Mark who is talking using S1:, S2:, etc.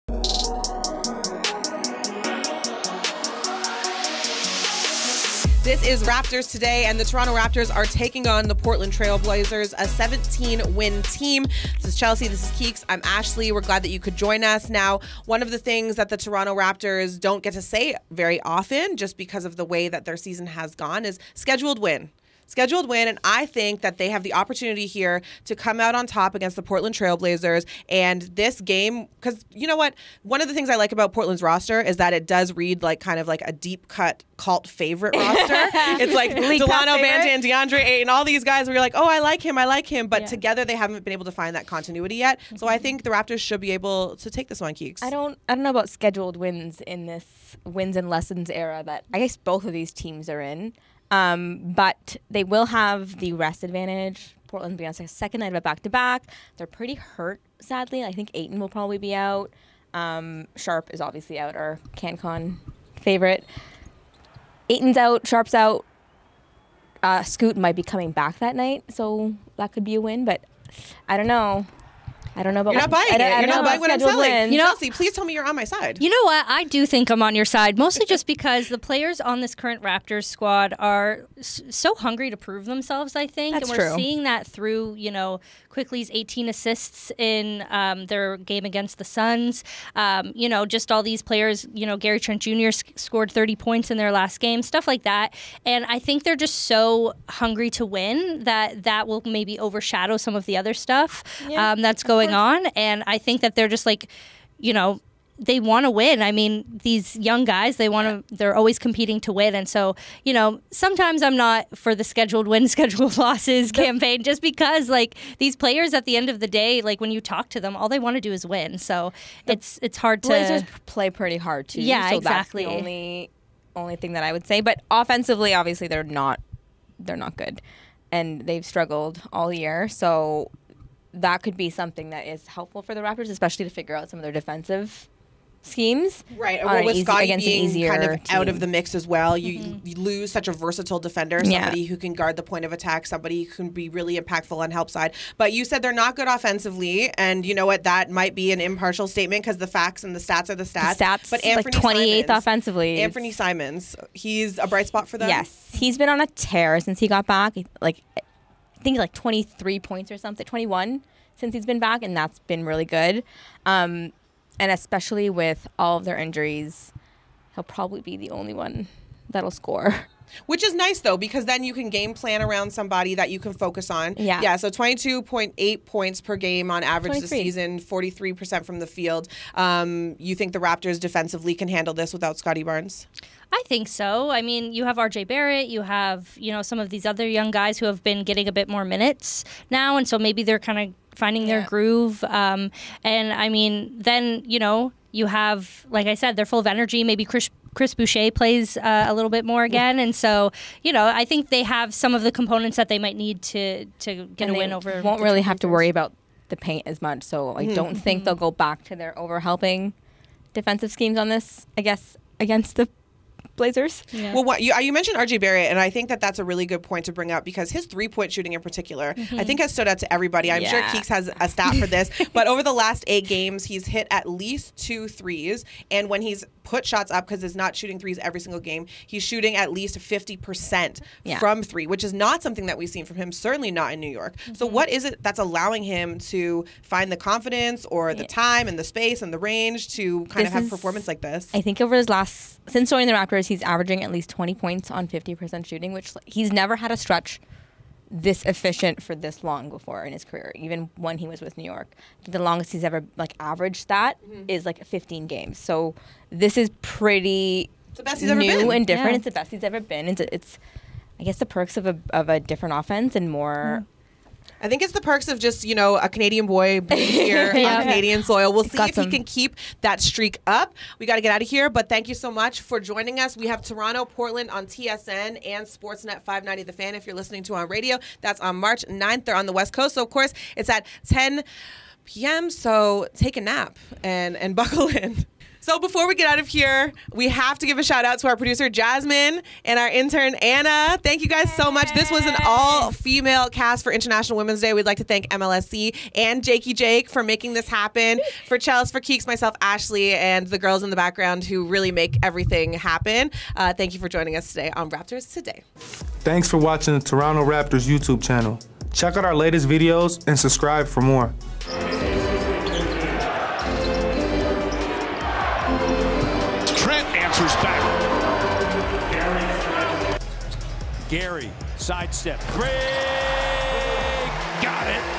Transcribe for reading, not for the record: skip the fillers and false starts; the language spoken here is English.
S1: This is Raptors Today, and the Toronto Raptors are taking on the Portland Trail Blazers, a 17-win team. This is Chelsea, this is Keeks, I'm Ashley. We're glad that you could join us. Now, one of the things that the Toronto Raptors don't get to say very often, just because of the way that their season has gone, is scheduled win. Scheduled win, and I think that they have the opportunity here to come out on top against the Portland Trail Blazers. And this game, because you know what? One of the things I like about Portland's roster is that it does read like kind of like a deep-cut cult favorite roster. It's like Delano Banton, DeAndre Ayton, all these guys where you're like, oh, I like him. But together they haven't been able to find that continuity yet. So I think the Raptors should be able to take this one, Keeks.
S2: I don't know about scheduled wins in this wins and lessons era that I guess both of these teams are in. But they will have the rest advantage. Portland's being on their second night of a back-to-back. They're pretty hurt, sadly. I think Ayton will probably be out. Sharp is obviously out, our CanCon favorite. Ayton's out, Sharp's out. Scoot might be coming back that night, so that could be a win. But I don't know. I don't know about.
S1: You're not buying it. You're not buying what I'm selling.
S3: You know,
S1: Chelsea, please tell me you're on my side.
S3: You know what? I do think I'm on your side, mostly just because the players on this current Raptors squad are so hungry to prove themselves, I think.
S2: That's
S3: and we're
S2: true.
S3: seeing that through, Quickly's 18 assists in their game against the Suns. Just all these players, Gary Trent Jr. scored 30 points in their last game, stuff like that. And I think they're just so hungry to win that will maybe overshadow some of the other stuff that's going on. And I think that they're just like, they want to win. I mean, these young guys, they're always competing to win. And so, sometimes I'm not for the scheduled win, scheduled losses campaign, just because these players at the end of the day, when you talk to them, all they want to do is win. So it's hard to.
S2: Blazers play pretty hard too.
S3: Yeah,
S2: so
S3: exactly.
S2: That's the only thing that I would say. But offensively, obviously, they're not good, and they've struggled all year. So that could be something that is helpful for the Raptors, especially to figure out some of their defensive schemes.
S1: Right. Well, with Scottie being kind of out of the mix as well, you lose such a versatile defender, somebody who can guard the point of attack, somebody who can be really impactful on help side. But you said they're not good offensively, and you know what? That might be an impartial statement because the facts and the stats are the stats.
S2: But Anthony 28th offensively.
S1: Anthony Simons, he's a bright spot for them?
S2: Yes. He's been on a tear since he got back. I think 23 points or something, 21 since he's been back, and that's been really good. And especially with all of their injuries, he'll probably be the only one that'll score.
S1: Which is nice, though, because then you can game plan around somebody that you can focus on. Yeah, so 22.8 points per game on average this season, 43% from the field. You think the Raptors defensively can handle this without Scottie Barnes?
S3: I think so. I mean, you have RJ Barrett, you have, some of these other young guys who have been getting a bit more minutes now, and so maybe they're kind of finding their groove. And I mean, then, you have, like I said, they're full of energy. Maybe Chris Boucher plays a little bit more again. And so, I think they have some of the components that they might need to get a win over.
S2: Won't really have to worry about the paint as much. So I don't think they'll go back to their overhelping defensive schemes on this, I guess, against the Blazers.
S1: Yeah. Well, you mentioned RJ Barrett, and I think that that's a really good point to bring up because his three-point shooting in particular, I think has stood out to everybody. I'm sure Keeks has a stat for this, but over the last 8 games, he's hit at least 2 threes, and when he's put shots up, because he's not shooting threes every single game, he's shooting at least 50% from 3, which is not something that we've seen from him, certainly not in New York. So what is it that's allowing him to find the confidence or the time and the space and the range to kind of have performance like this?
S2: I think over his since joining the Raptors, he's averaging at least 20 points on 50% shooting, which he's never had a stretch this efficient for this long before in his career, even when he was with New York. The longest he's ever averaged that is 15 games. So this is pretty
S1: it's the best he's ever been.
S2: New and different. It's the best he's ever been. It's I guess the perks of a different offense and more.
S1: I think it's the perks of just, a Canadian boy being here on Canadian soil. We'll see if he can keep that streak up. We got to get out of here, but thank you so much for joining us. We have Toronto, Portland on TSN and Sportsnet 590 The Fan if you're listening to on radio. That's on March 9th. They're on the West Coast, so of course it's at 10 p.m., so take a nap and buckle in. So before we get out of here, we have to give a shout out to our producer Jasmine and our intern Anna. Thank you guys so much. This was an all-female cast for International Women's Day. We'd like to thank MLSC and Jakey Jake for making this happen. For Chelsea, for Keeks, myself, Ashley, and the girls in the background who really make everything happen. Thank you for joining us today on Raptors Today.
S4: Thanks for watching the Toronto Raptors YouTube channel. Check out our latest videos and subscribe for more.
S5: Answers back. Gary, sidestep, three, got it.